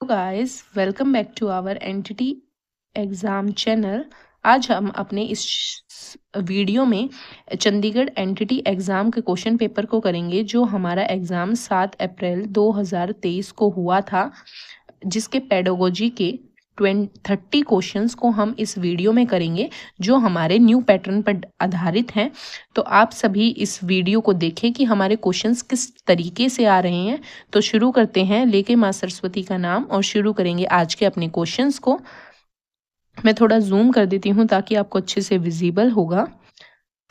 Guys, welcome back to our entity exam channel. आज हम अपने इस वीडियो में चंडीगढ़ एंटिटी एग्ज़ाम के क्वेश्चन पेपर को करेंगे, जो हमारा एग्ज़ाम 7 अप्रैल 2023 को हुआ था, जिसके पेडागोजी के 30 क्वेश्चंस को हम इस वीडियो में करेंगे, जो हमारे न्यू पैटर्न पर आधारित हैं। तो आप सभी इस वीडियो को देखें कि हमारे क्वेश्चंस किस तरीके से आ रहे हैं। तो शुरू करते हैं लेके माँ सरस्वती का नाम और शुरू करेंगे आज के अपने क्वेश्चंस को। मैं थोड़ा जूम कर देती हूँ ताकि आपको अच्छे से विजिबल होगा।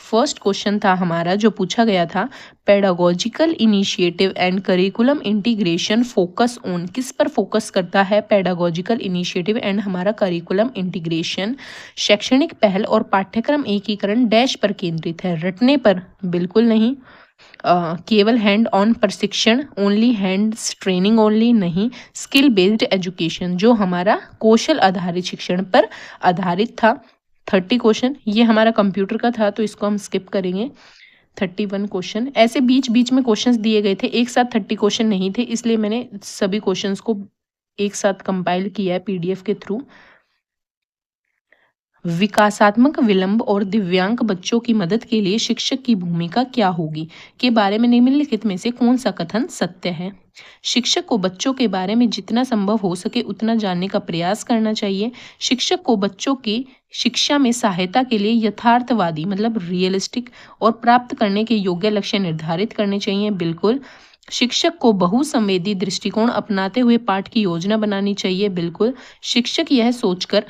फर्स्ट क्वेश्चन था हमारा, जो पूछा गया था, pedagogical initiative and curriculum integration focus on. किस पर फोकस करता है पेडागोजिकल इनिशिएटिव एंड हमारा करिकुलम इंटीग्रेशन? शैक्षणिक पहल और पाठ्यक्रम एकीकरण डैश पर केंद्रित है। रटने पर बिल्कुल नहीं। केवल हैंड ऑन प्रशिक्षण, ओनली हैंड्स ट्रेनिंग ओनली नहीं। स्किल बेस्ड एजुकेशन, जो हमारा कौशल आधारित शिक्षण पर आधारित था। 30 क्वेश्चन, ये हमारा कंप्यूटर का था तो इसको हम स्किप करेंगे। 31 क्वेश्चन, ऐसे बीच बीच में क्वेश्चंस दिए गए थे, एक साथ 30 क्वेश्चन नहीं थे, इसलिए मैंने सभी क्वेश्चंस को एक साथ कंपाइल किया है पीडीएफ के थ्रू। विकासात्मक विलंब और दिव्यांग बच्चों की मदद के लिए शिक्षक की भूमिका क्या होगी के बारे में निम्नलिखित में से कौन सा कथन सत्य है? शिक्षक को बच्चों के बारे में जितना संभव हो सके उतना जानने का प्रयास करना चाहिए। शिक्षक को बच्चों की शिक्षा में सहायता के लिए यथार्थवादी मतलब रियलिस्टिक और प्राप्त करने के योग्य लक्ष्य निर्धारित करने चाहिए। बिल्कुल। शिक्षक को बहुसंवेदी दृष्टिकोण अपनाते हुए पाठ की योजना बनानी चाहिए। बिल्कुल। शिक्षक यह सोचकर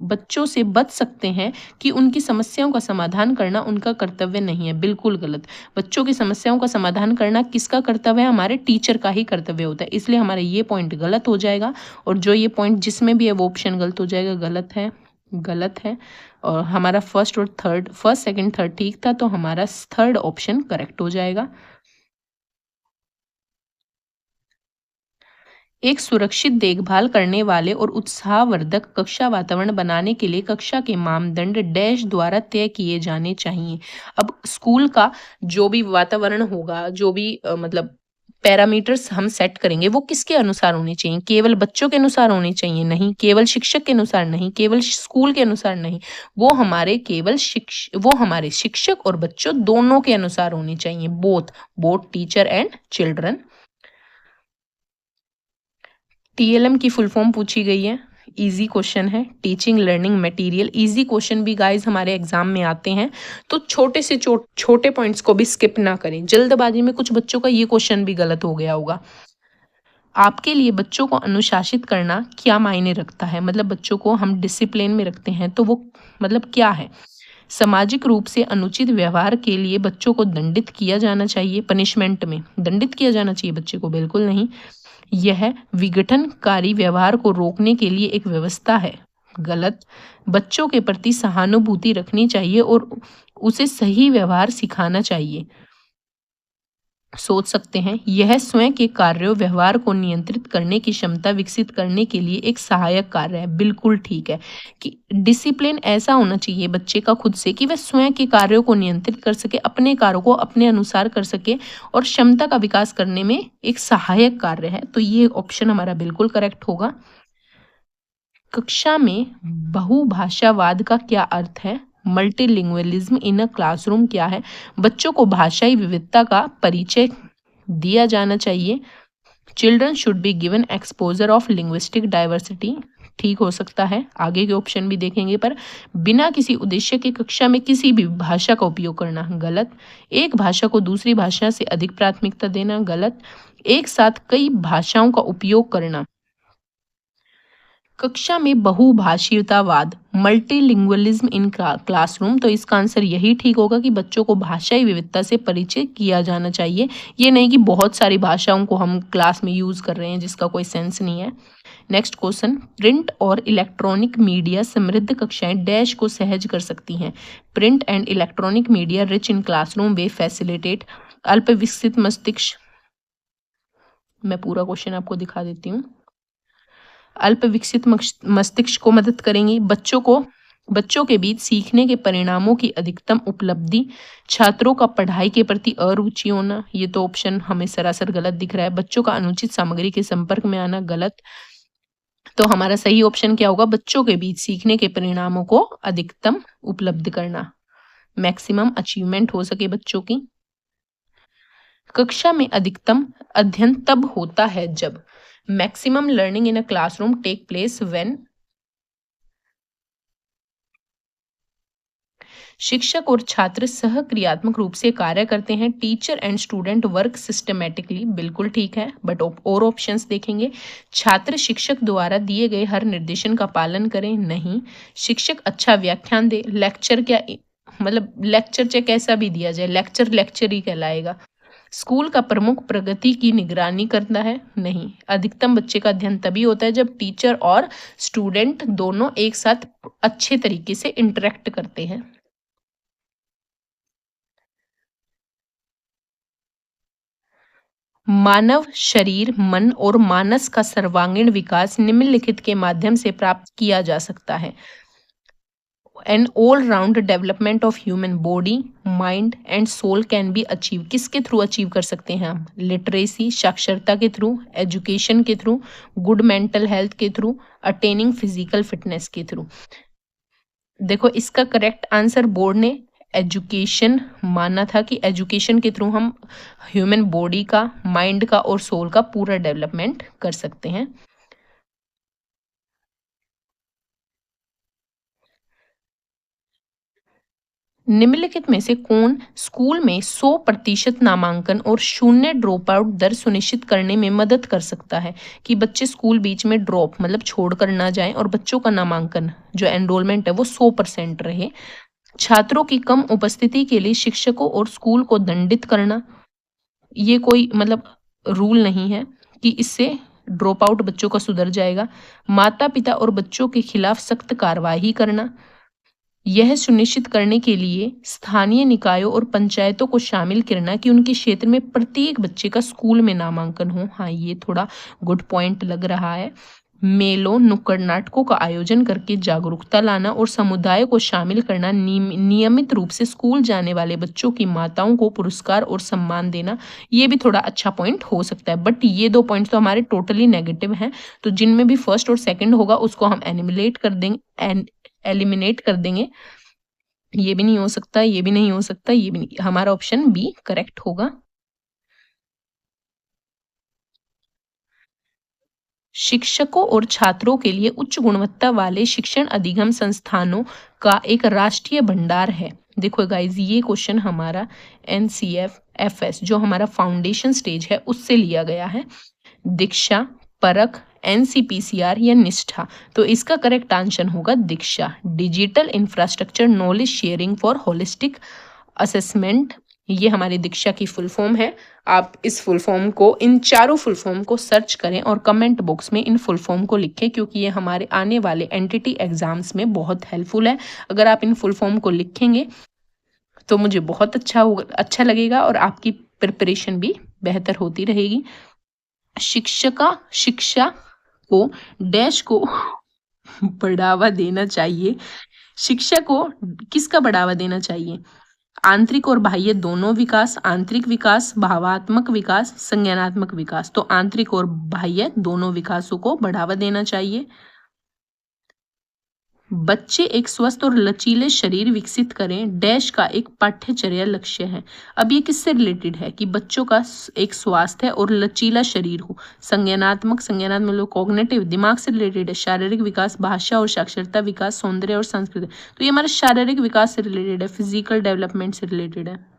बच्चों से बच सकते हैं कि उनकी समस्याओं का समाधान करना उनका कर्तव्य नहीं है। बिल्कुल गलत। बच्चों की समस्याओं का समाधान करना किसका कर्तव्य है? हमारे टीचर का ही कर्तव्य होता है, इसलिए हमारा ये पॉइंट गलत हो जाएगा। और जो ये पॉइंट जिसमें भी है वो ऑप्शन गलत हो जाएगा। गलत है, गलत है। और हमारा फर्स्ट सेकंड थर्ड ठीक था, तो हमारा थर्ड ऑप्शन करेक्ट हो जाएगा। एक सुरक्षित देखभाल करने वाले और उत्साहवर्धक कक्षा वातावरण बनाने के लिए कक्षा के मानदंड डैश द्वारा तय किए जाने चाहिए। अब स्कूल का जो भी वातावरण होगा, जो भी मतलब पैरामीटर्स हम सेट करेंगे, वो किसके अनुसार होने चाहिए? केवल बच्चों के अनुसार होने चाहिए? नहीं। केवल शिक्षक के अनुसार? नहीं। केवल स्कूल के अनुसार? नहीं। वो हमारे शिक्षक और बच्चों दोनों के अनुसार होने चाहिए। Both teacher and children. TLM की फुल फॉर्म पूछी गई है। इजी क्वेश्चन है। Teaching learning material. Easy question भी गाइस हमारे एग्जाम में आते हैं, तो छोटे से छोटे पॉइंट्स को भी स्किप ना करें। जल्दबाजी में कुछ बच्चों का ये क्वेश्चन भी गलत हो गया होगा। आपके लिए बच्चों को अनुशासित करना क्या मायने रखता है? मतलब बच्चों को हम डिसिप्लिन में रखते हैं, तो वो मतलब क्या है? सामाजिक रूप से अनुचित व्यवहार के लिए बच्चों को दंडित किया जाना चाहिए। पनिशमेंट में दंडित किया जाना चाहिए बच्चे को? बिल्कुल नहीं। यह विघटनकारी व्यवहार को रोकने के लिए एक व्यवस्था है। गलत। बच्चों के प्रति सहानुभूति रखनी चाहिए और उसे सही व्यवहार सिखाना चाहिए। सोच सकते हैं, यह स्वयं के कार्यों व्यवहार को नियंत्रित करने की क्षमता विकसित करने के लिए एक सहायक कार्य है। बिल्कुल ठीक है कि डिसिप्लिन ऐसा होना चाहिए बच्चे का खुद से कि वह स्वयं के कार्यों को नियंत्रित कर सके, अपने कार्यों को अपने अनुसार कर सके और क्षमता का विकास करने में एक सहायक कार्य है। तो ये ऑप्शन हमारा बिल्कुल करेक्ट होगा। कक्षा में बहुभाषावाद का क्या अर्थ है? मल्टीलिंगुअलिज्म इन अ क्लासरूम क्या है? बच्चों को भाषाई विविधता का परिचय दिया जाना चाहिए। Children should be given exposure of linguistic diversity. ठीक हो सकता है, आगे के ऑप्शन भी देखेंगे। पर बिना किसी उद्देश्य के कक्षा में किसी भी भाषा का उपयोग करना। गलत। एक भाषा को दूसरी भाषा से अधिक प्राथमिकता देना। गलत। एक साथ कई भाषाओं का उपयोग करना। कक्षा में बहुभाषीयतावाद मल्टीलिंगुअलिज्म इन क्लासरूम, तो इसका आंसर यही ठीक होगा कि बच्चों को भाषाई विविधता से परिचय किया जाना चाहिए। ये नहीं कि बहुत सारी भाषाओं को हम क्लास में यूज कर रहे हैं, जिसका कोई सेंस नहीं है। नेक्स्ट क्वेश्चन, प्रिंट और इलेक्ट्रॉनिक मीडिया समृद्ध कक्षाएं डैश को सहज कर सकती हैं। Print and electronic media rich in classroom way facilitate अल्प विकसित मस्तिष्क। मैं पूरा क्वेश्चन आपको दिखा देती हूँ। अल्प विकसित मस्तिष्क को मदद करेंगी। बच्चों को बच्चों के बीच सीखने के परिणामों की अधिकतम उपलब्धि, छात्रों का पढ़ाई के प्रति अरुचि होना, ये तो ऑप्शन हमें सरासर गलत दिख रहा है। बच्चों का अनुचित सामग्री के संपर्क में आना, गलत। तो हमारा सही ऑप्शन क्या होगा? बच्चों के बीच सीखने के परिणामों को अधिकतम उपलब्ध करना, मैक्सिमम अचीवमेंट हो सके बच्चों की। कक्षा में अधिकतम अध्ययन तब होता है जब maximum learning in a classroom take place when शिक्षक और छात्र सहक्रियात्मक रूप से कार्य करते हैं। Teacher and student work systematically, बिल्कुल ठीक है, बट और ऑप्शंस देखेंगे। छात्र शिक्षक द्वारा दिए गए हर निर्देशन का पालन करें, नहीं। शिक्षक अच्छा व्याख्यान दे, लेक्चर क्या मतलब लेक्चर चाहे कैसा भी दिया जाए, लेक्चर लेक्चर ही कहलाएगा। स्कूल का प्रमुख प्रगति की निगरानी करता है, नहीं। अधिकतम बच्चे का अध्ययन तभी होता है जब टीचर और स्टूडेंट दोनों एक साथ अच्छे तरीके से इंटरेक्ट करते हैं। मानव शरीर, मन और मानस का सर्वांगीण विकास निम्नलिखित के माध्यम से प्राप्त किया जा सकता है। An all round development of human body, mind and soul can be achieve. किसके थ्रू अचीव कर सकते हैं हम? लिटरेसी, साक्षरता के थ्रू, एजुकेशन के थ्रू, गुड मेंटल हेल्थ के थ्रू, अटेनिंग फिजिकल फिटनेस के थ्रू। देखो इसका करेक्ट आंसर बोर्ड ने एजुकेशन माना था कि एजुकेशन के थ्रू हम ह्यूमन बॉडी का, माइंड का और सोल का पूरा डेवलपमेंट कर सकते हैं। निम्नलिखित में से कौन स्कूल में 100% नामांकन और शून्य ड्रॉप आउट दर सुनिश्चित करने में मदद कर सकता है कि बच्चे स्कूल बीच में ड्रॉप मतलब छोड़कर ना जाएं और बच्चों का नामांकन जो एनरोलमेंट है वो 100% रहे। छात्रों की कम उपस्थिति के लिए शिक्षकों और स्कूल को दंडित करना, ये कोई मतलब रूल नहीं है कि इससे ड्रॉप आउट बच्चों का सुधर जाएगा। माता पिता और बच्चों के खिलाफ सख्त कार्रवाई करना, यह सुनिश्चित करने के लिए स्थानीय निकायों और पंचायतों को शामिल करना कि उनके क्षेत्र में प्रत्येक बच्चे का स्कूल में नामांकन हो। हाँ, ये थोड़ा गुड पॉइंट लग रहा है। मेलों, नुक्कड़ नाटकों का आयोजन करके जागरूकता लाना और समुदाय को शामिल करना। नियमित रूप से स्कूल जाने वाले बच्चों की माताओं को पुरस्कार और सम्मान देना, ये भी थोड़ा अच्छा पॉइंट हो सकता है। बट ये 2 पॉइंट्स तो हमारे टोटली नेगेटिव हैं, तो जिनमें भी फर्स्ट और सेकंड होगा उसको हम एलिमिनेट कर देंगे। ये भी नहीं हो सकता, ये भी नहीं हो सकता, ये भी नहीं। हमारा ऑप्शन बी करेक्ट होगा। शिक्षकों और छात्रों के लिए उच्च गुणवत्ता वाले शिक्षण अधिगम संस्थानों का एक राष्ट्रीय भंडार है। देखो गाइज, ये क्वेश्चन हमारा NCF-FS जो हमारा फाउंडेशन स्टेज है उससे लिया गया है। दीक्षा, परख, NCPCR या निष्ठा, तो इसका करेक्ट आंसर होगा Diksha, digital infrastructure knowledge sharing for holistic assessment. ये हमारी दीक्षा की फुल फॉर्म है। आप इस फुल फॉर्म को, इन चारों फुल फॉर्म को सर्च करें और कमेंट बॉक्स में इन फुल फॉर्म को लिखें, क्योंकि ये हमारे आने वाले एनटीटी एग्जाम्स में बहुत हेल्पफुल है। अगर आप इन फुल फॉर्म को लिखेंगे तो मुझे बहुत अच्छा लगेगा और आपकी प्रिपरेशन भी बेहतर होती रहेगी। शिक्षा को डैश को बढ़ावा देना चाहिए। शिक्षा को किसका बढ़ावा देना चाहिए? आंतरिक और बाह्य दोनों विकास, आंतरिक विकास, भावात्मक विकास, संज्ञानात्मक विकास। तो आंतरिक और बाह्य दोनों विकासों को बढ़ावा देना चाहिए। बच्चे एक स्वस्थ और लचीले शरीर विकसित करें डैश का एक पाठ्यचर्या लक्ष्य है। अब ये किससे रिलेटेड है कि बच्चों का एक स्वास्थ्य और लचीला शरीर हो। संज्ञानात्मक मतलब कॉग्निटिव, दिमाग से रिलेटेड है। शारीरिक विकास, भाषा और साक्षरता विकास, सौंदर्य और संस्कृति, तो ये हमारे शारीरिक विकास से रिलेटेड है, फिजिकल डेवलपमेंट से रिलेटेड है।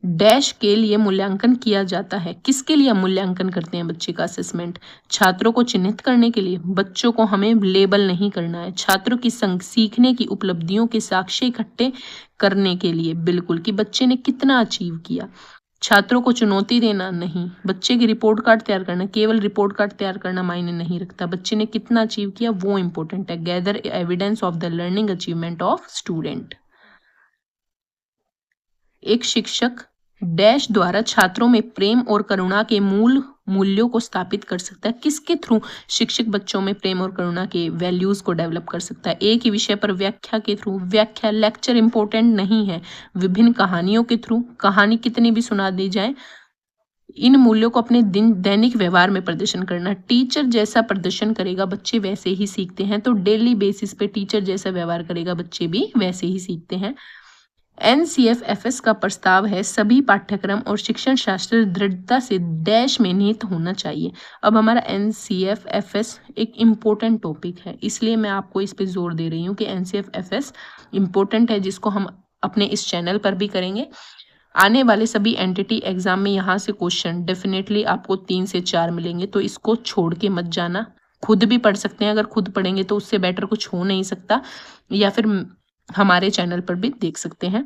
डैश के लिए मूल्यांकन किया जाता है। किसके लिए मूल्यांकन करते हैं बच्चे का असेसमेंट? छात्रों को चिन्हित करने के लिए। बच्चों को हमें लेबल नहीं करना है। छात्रों की सीखने की उपलब्धियों के साक्ष्य इकट्ठे करने के लिए, बिल्कुल, कि बच्चे ने कितना अचीव किया। छात्रों को चुनौती देना, नहीं। बच्चे की रिपोर्ट कार्ड तैयार करना, केवल रिपोर्ट कार्ड तैयार करना मायने नहीं रखता, बच्चे ने कितना अचीव किया वो इंपॉर्टेंट है। Gather evidence of the learning achievement of student. एक शिक्षक डैश द्वारा छात्रों में प्रेम और करुणा के मूल मूल्यों को स्थापित कर सकता है? किसके थ्रू शिक्षक बच्चों में प्रेम और करुणा के वैल्यूज को डेवलप कर सकता है? एक ही विषय पर व्याख्या के थ्रू। व्याख्या लेक्चर इंपॉर्टेंट नहीं है, विभिन्न कहानियों के थ्रू। कहानी कितनी भी सुना दी जाए, इन मूल्यों को अपने दैनिक व्यवहार में प्रदर्शन करना। टीचर जैसा प्रदर्शन करेगा बच्चे वैसे ही सीखते हैं, तो डेली बेसिस पे टीचर जैसा व्यवहार करेगा बच्चे भी वैसे ही सीखते हैं। NCFFS का प्रस्ताव है सभी पाठ्यक्रम और शिक्षण शास्त्र दृढ़ता से डैश में निहित होना चाहिए। अब हमारा NCFFS एक इम्पोर्टेंट टॉपिक है, इसलिए मैं आपको इस पे जोर दे रही हूँ कि NCFFS इम्पोर्टेंट है, जिसको हम अपने इस चैनल पर भी करेंगे। आने वाले सभी एंटिटी एग्जाम में यहाँ से क्वेश्चन डेफिनेटली आपको 3 से 4 मिलेंगे, तो इसको छोड़ के मत जाना। खुद भी पढ़ सकते हैं, अगर खुद पढ़ेंगे तो उससे बेटर कुछ हो नहीं सकता, या फिर हमारे चैनल पर भी देख सकते हैं।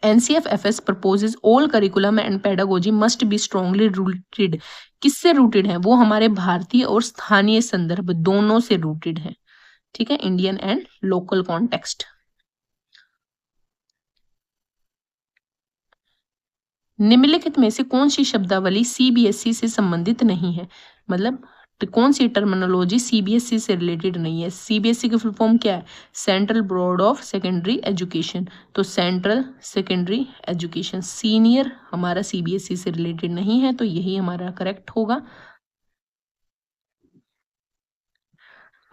NCFFS proposes all curriculum and pedagogy must be strongly rooted। किससे रूटेड है? वो हमारे भारतीय और स्थानीय संदर्भ दोनों से रूटेड है, ठीक है, इंडियन एंड लोकल कॉन्टेक्स्ट। निम्नलिखित में से कौन सी शब्दावली CBSE से संबंधित नहीं है? मतलब कौन सी टर्मिनोलॉजी CBSE से रिलेटेड नहीं है? CBSE की फुल फॉर्म क्या है? Central board of secondary education. तो सेंट्रल सेकेंडरी एजुकेशन, सीनियर हमारा CBSE से रिलेटेड नहीं है, तो यही हमारा करेक्ट होगा।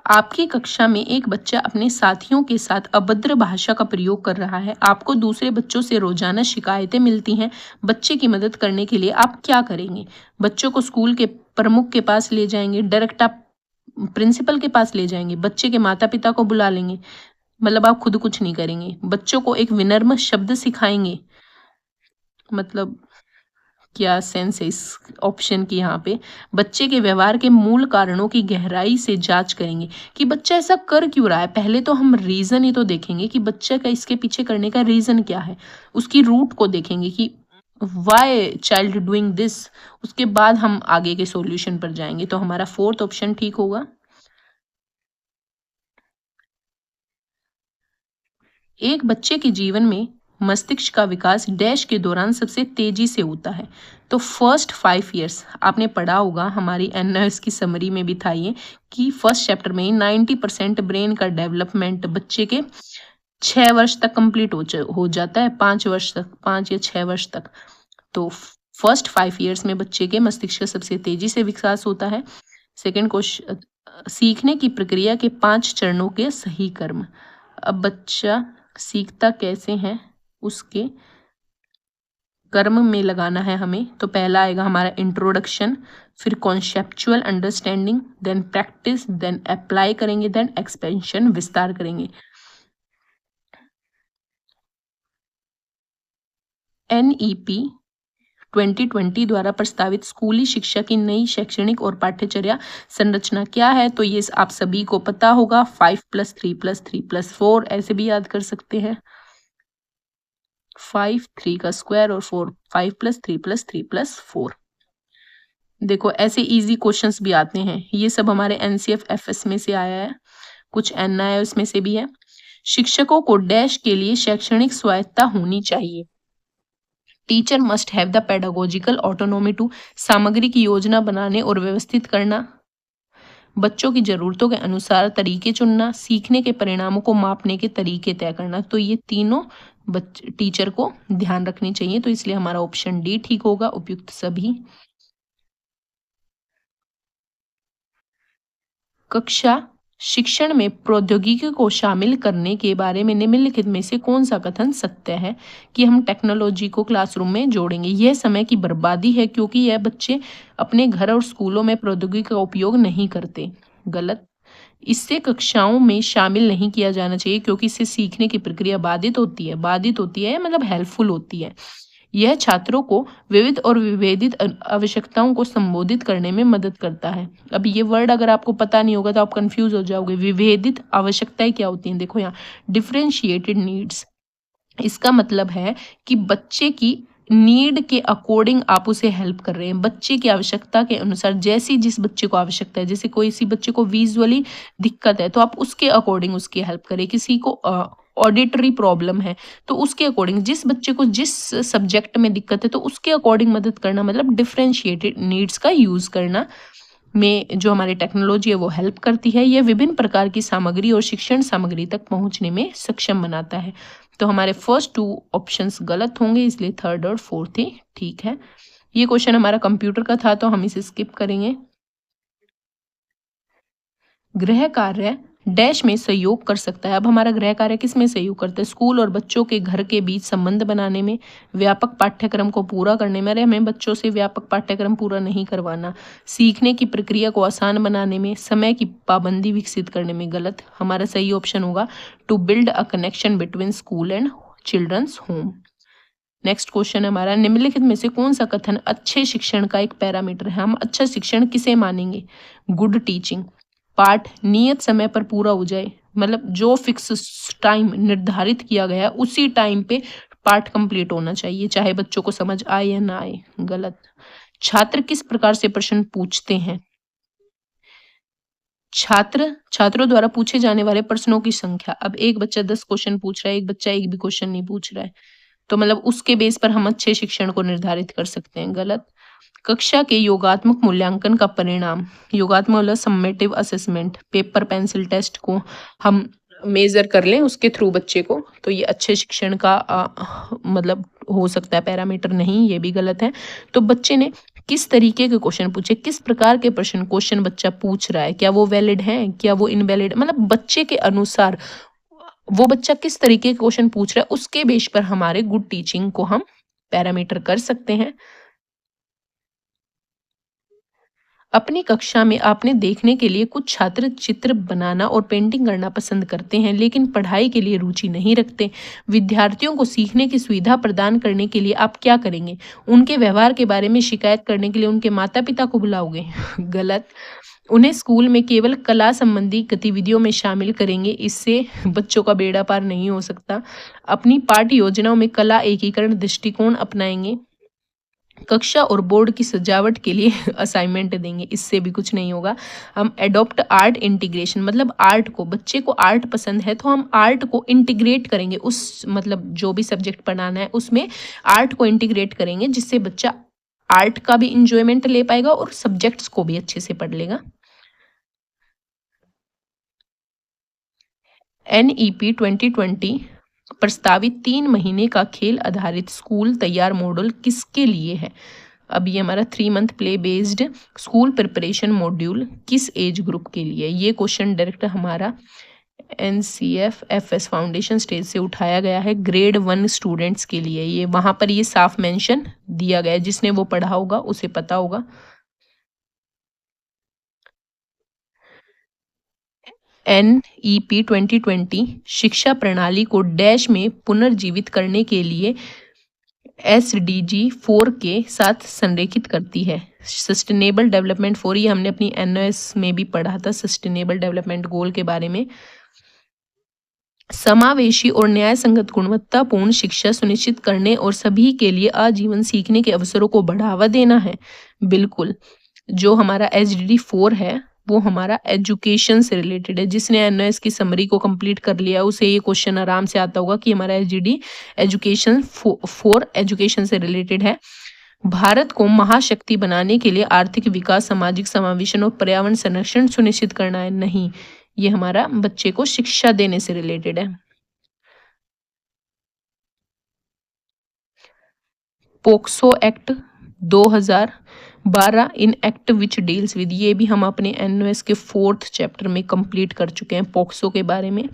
आपकी कक्षा में एक बच्चा अपने साथियों के साथ अभद्र भाषा का प्रयोग कर रहा है। आपको दूसरे बच्चों से रोजाना शिकायतें मिलती हैं। बच्चे की मदद करने के लिए आप क्या करेंगे? बच्चों को स्कूल के प्रमुख के पास ले जाएंगे, डायरेक्ट आप प्रिंसिपल के पास ले जाएंगे, बच्चे के माता पिता को बुला लेंगे, मतलब आप खुद कुछ नहीं करेंगे। बच्चों को एक विनम्र शब्द सिखाएंगे, मतलब क्या सेंस है इस ऑप्शन की? यहाँ पे बच्चे के व्यवहार के मूल कारणों की गहराई से जांच करेंगे कि बच्चा ऐसा कर क्यों रहा है। पहले तो हम रीजन ही तो देखेंगे कि बच्चे का इसके पीछे करने का रीजन क्या है, उसकी रूट को देखेंगे कि वाई चाइल्ड डूइंग दिस। उसके बाद हम आगे के सॉल्यूशन पर जाएंगे। तो हमारा 4th ऑप्शन ठीक होगा। एक बच्चे के जीवन में मस्तिष्क का विकास डैश के दौरान सबसे तेजी से होता है। तो फर्स्ट 5 ईयर्स आपने पढ़ा होगा, हमारी NS की समरी में भी था ये, कि फर्स्ट चैप्टर में 90% ब्रेन का डेवलपमेंट बच्चे के 6 वर्ष तक कंप्लीट हो जाता है, 5 वर्ष तक, 5 या 6 वर्ष तक। तो फर्स्ट 5 ईयर्स में बच्चे के मस्तिष्क का सबसे तेजी से विकास होता है। सेकेंड क्वेश्चन, सीखने की प्रक्रिया के 5 चरणों के सही क्रम। अब बच्चा सीखता कैसे है उसके कर्म में लगाना है हमें। तो पहला आएगा हमारा इंट्रोडक्शन, फिर conceptual understanding, then practice, then apply करेंगे, देन एक्सपेंशन विस्तार करेंगे। NEP 2020 द्वारा प्रस्तावित स्कूली शिक्षा की नई शैक्षणिक और पाठ्यचर्या संरचना क्या है? तो ये आप सभी को पता होगा, 5 + 3 + 3 + 4 ऐसे भी याद कर सकते हैं। 5 3 का स्क्वायर और 4, 5 + 3 + 3 + 4। देखो ऐसे इजी क्वेश्चंस भी आते हैं, ये सब हमारे NCFFS में से आया है, कुछ NIOS में से भी है। शिक्षकों को डैश के लिए शैक्षणिक स्वायत्तता होनी चाहिए। Teacher must have the pedagogical autonomy to, सामग्री की योजना बनाने और व्यवस्थित करना, बच्चों की जरूरतों के अनुसार तरीके चुनना, सीखने के परिणामों को मापने के तरीके तय करना। तो ये तीनों टीचर को ध्यान रखनी चाहिए, तो इसलिए हमारा ऑप्शन डी ठीक होगा, उपयुक्त सभी। कक्षा शिक्षण में प्रौद्योगिकी को शामिल करने के बारे में निम्नलिखित में से कौन सा कथन सत्य है? कि हम टेक्नोलॉजी को क्लासरूम में जोड़ेंगे। यह समय की बर्बादी है क्योंकि यह बच्चे अपने घर और स्कूलों में प्रौद्योगिकी का उपयोग नहीं करते। गलत। इससे कक्षाओं में शामिल नहीं किया जाना चाहिए क्योंकि इससे सीखने की प्रक्रिया बाधित होती है मतलब हेल्पफुल होती है। यह छात्रों को विविध और विभेदित आवश्यकताओं को संबोधित करने में मदद करता है। अब ये वर्ड अगर आपको पता नहीं होगा तो आप कंफ्यूज हो जाओगे। विभेदित आवश्यकताएं क्या होती हैं? देखो यहाँ डिफरेंशिएटेड नीड्स, इसका मतलब है कि बच्चे की नीड के अकॉर्डिंग आप उसे हेल्प कर रहे हैं, बच्चे की आवश्यकता के अनुसार। जैसी जिस बच्चे को आवश्यकता है, जैसे कोई सी बच्चे को विजुअली दिक्कत है तो आप उसके अकॉर्डिंग उसकी हेल्प करें। किसी को ऑडिटरी प्रॉब्लम है तो उसके अकॉर्डिंग, जिस बच्चे को जिस सब्जेक्ट में दिक्कत है तो उसके अकॉर्डिंग मदद करना, मतलब डिफरेंशिएटेड नीड्स का यूज करना में जो हमारी टेक्नोलॉजी है वो हेल्प करती है। ये विभिन्न प्रकार की सामग्री और शिक्षण सामग्री तक पहुंचने में सक्षम बनाता है। तो हमारे फर्स्ट 2 ऑप्शंस गलत होंगे, इसलिए थर्ड और फोर्थ ही ठीक है। ये क्वेश्चन हमारा कंप्यूटर का था तो हम इसे स्किप करेंगे। गृह कार्य डैश में सहयोग कर सकता है। अब हमारा गृह कार्य किस में सहयोग करता है? स्कूल और बच्चों के घर के बीच संबंध बनाने में, व्यापक पाठ्यक्रम को पूरा करने में। अरे हमें बच्चों से व्यापक पाठ्यक्रम पूरा नहीं करवाना। सीखने की प्रक्रिया को आसान बनाने में, समय की पाबंदी विकसित करने में। गलत। हमारा सही ऑप्शन होगा to build a connection between school and children's home. Next question है हमारा, निम्नलिखित में से कौन सा कथन अच्छे शिक्षण का एक पैरामीटर है? हम अच्छा शिक्षण किसे मानेंगे? Good teaching. पाठ नियत समय पर पूरा हो जाए, मतलब जो फिक्स टाइम निर्धारित किया गया उसी टाइम पे पाठ कंप्लीट होना चाहिए, चाहे बच्चों को समझ आए या ना आए। गलत। छात्र किस प्रकार से प्रश्न पूछते हैं? छात्रों द्वारा पूछे जाने वाले प्रश्नों की संख्या। अब एक बच्चा 10 क्वेश्चन पूछ रहा है, एक बच्चा एक भी क्वेश्चन नहीं पूछ रहा है, तो मतलब उसके बेस पर हम अच्छे शिक्षण को निर्धारित कर सकते हैं। गलत। कक्षा के योगात्मक मूल्यांकन का परिणाम, योगात्मक मतलब summative assessment, paper pencil test को हम मेजर कर लें उसके थ्रू बच्चे को, तो ये अच्छे शिक्षण का मतलब हो सकता है पैरामीटर नहीं, ये भी गलत है। तो बच्चे ने किस तरीके के क्वेश्चन पूछे, किस प्रकार के क्वेश्चन बच्चा पूछ रहा है, क्या वो वैलिड है, क्या वो इनवैलिड, मतलब बच्चे के अनुसार वो बच्चा किस तरीके के क्वेश्चन पूछ रहा है उसके बेस पर हमारे गुड टीचिंग को हम पैरामीटर कर सकते हैं। अपनी कक्षा में आपने देखने के लिए कुछ छात्र चित्र बनाना और पेंटिंग करना पसंद करते हैं लेकिन पढ़ाई के लिए रुचि नहीं रखते। विद्यार्थियों को सीखने की सुविधा प्रदान करने के लिए आप क्या करेंगे? उनके व्यवहार के बारे में शिकायत करने के लिए उनके माता पिता को बुलाओगे। गलत। उन्हें स्कूल में केवल कला संबंधी गतिविधियों में शामिल करेंगे, इससे बच्चों का बेड़ा पार नहीं हो सकता। अपनी पाठ्य योजनाओं में कला एकीकरण दृष्टिकोण अपनाएंगे। कक्षा और बोर्ड की सजावट के लिए असाइनमेंट देंगे, इससे भी कुछ नहीं होगा। हम एडॉप्ट आर्ट इंटीग्रेशन, मतलब आर्ट को, बच्चे को आर्ट पसंद है तो हम आर्ट को इंटीग्रेट करेंगे, उस मतलब जो भी सब्जेक्ट पढ़ाना है उसमें आर्ट को इंटीग्रेट करेंगे, जिससे बच्चा आर्ट का भी इंजॉयमेंट ले पाएगा और सब्जेक्ट्स को भी अच्छे से पढ़ लेगा। NEP 2020 प्रस्तावित 3 महीने का खेल आधारित स्कूल तैयार मॉडल किसके लिए है? अब ये हमारा 3 month play based school preparation module किस एज ग्रुप के लिए? ये क्वेश्चन डायरेक्ट हमारा NCFFS फाउंडेशन स्टेज से उठाया गया है, ग्रेड 1 स्टूडेंट्स के लिए। ये वहां पर ये साफ मेंशन दिया गया है, जिसने वो पढ़ा होगा उसे पता होगा। NEP 2020 शिक्षा प्रणाली को डैश में पुनर्जीवित करने के लिए SDG 4 के साथ संरेखित करती है। सस्टेनेबल डेवलपमेंट 4, ये हमने अपनी NOS में भी पढ़ा था, सस्टेनेबल डेवलपमेंट गोल के बारे में। समावेशी और न्याय संगत गुणवत्तापूर्ण शिक्षा सुनिश्चित करने और सभी के लिए आजीवन सीखने के अवसरों को बढ़ावा देना है। बिल्कुल। जो हमारा SDG 4 है वो हमारा एजुकेशन से रिलेटेड है। जिसने NOS की समरी को कंप्लीट कर लिया उसे ये क्वेश्चन आराम से आता होगा कि हमारा SDG एजुकेशन 4 एजुकेशन से रिलेटेड है। भारत को महाशक्ति बनाने के लिए आर्थिक विकास, सामाजिक समावेशन और पर्यावरण संरक्षण सुनिश्चित करना है। नहीं, ये हमारा बच्चे को शिक्षा देने से रिलेटेड है। POCSO act 2012 in act which deals with, ये भी हम अपने NOS के 4th चैप्टर में कंप्लीट कर चुके हैं पोक्सो के बारे में।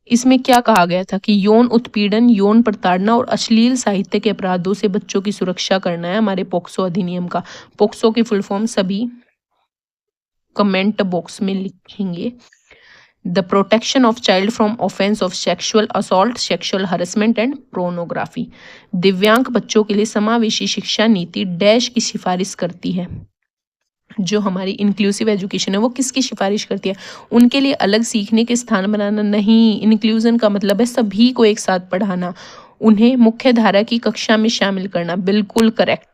इसमें क्या कहा गया था कि यौन उत्पीड़न, यौन प्रताड़ना और अश्लील साहित्य के अपराधों से बच्चों की सुरक्षा करना है हमारे पोक्सो अधिनियम का। पोक्सो की फुल फॉर्म सभी कमेंट बॉक्स में लिखेंगे। The protection of child from offence of sexual assault, sexual harassment and pornography. दिव्यांग बच्चों के लिए समावेशी शिक्षा नीति डैश की सिफारिश करती है। जो हमारी इंक्लूसिव एजुकेशन है वो किसकी सिफारिश करती है? उनके लिए अलग सीखने के स्थान बनाना नहीं। इंक्लूजन का मतलब है सभी को एक साथ पढ़ाना, उन्हें मुख्य धारा की कक्षा में शामिल करना। बिल्कुल करेक्ट।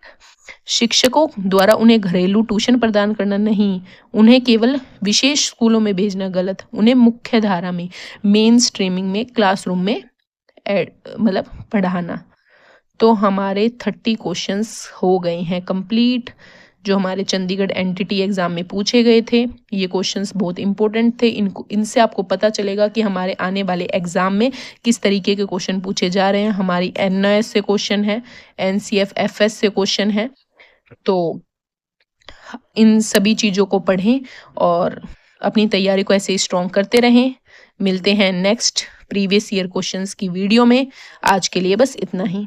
शिक्षकों द्वारा उन्हें घरेलू ट्यूशन प्रदान करना नहीं, उन्हें केवल विशेष स्कूलों में भेजना गलत, उन्हें मुख्य धारा में, मेन स्ट्रीमिंग में, क्लासरूम में मतलब पढ़ाना। तो हमारे 30 क्वेश्चंस हो गए हैं कंप्लीट, जो हमारे चंडीगढ़ एनटीटी एग्ज़ाम में पूछे गए थे। ये क्वेश्चंस बहुत इंपॉर्टेंट थे, इनसे आपको पता चलेगा कि हमारे आने वाले एग्ज़ाम में किस तरीके के क्वेश्चन पूछे जा रहे हैं। हमारी एनआईएस से क्वेश्चन है, एनसीएफ एफएस से क्वेश्चन है। तो इन सभी चीज़ों को पढ़ें और अपनी तैयारी को ऐसे स्ट्रॉन्ग करते रहें। मिलते हैं नेक्स्ट प्रीवियस ईयर क्वेश्चंस की वीडियो में। आज के लिए बस इतना ही।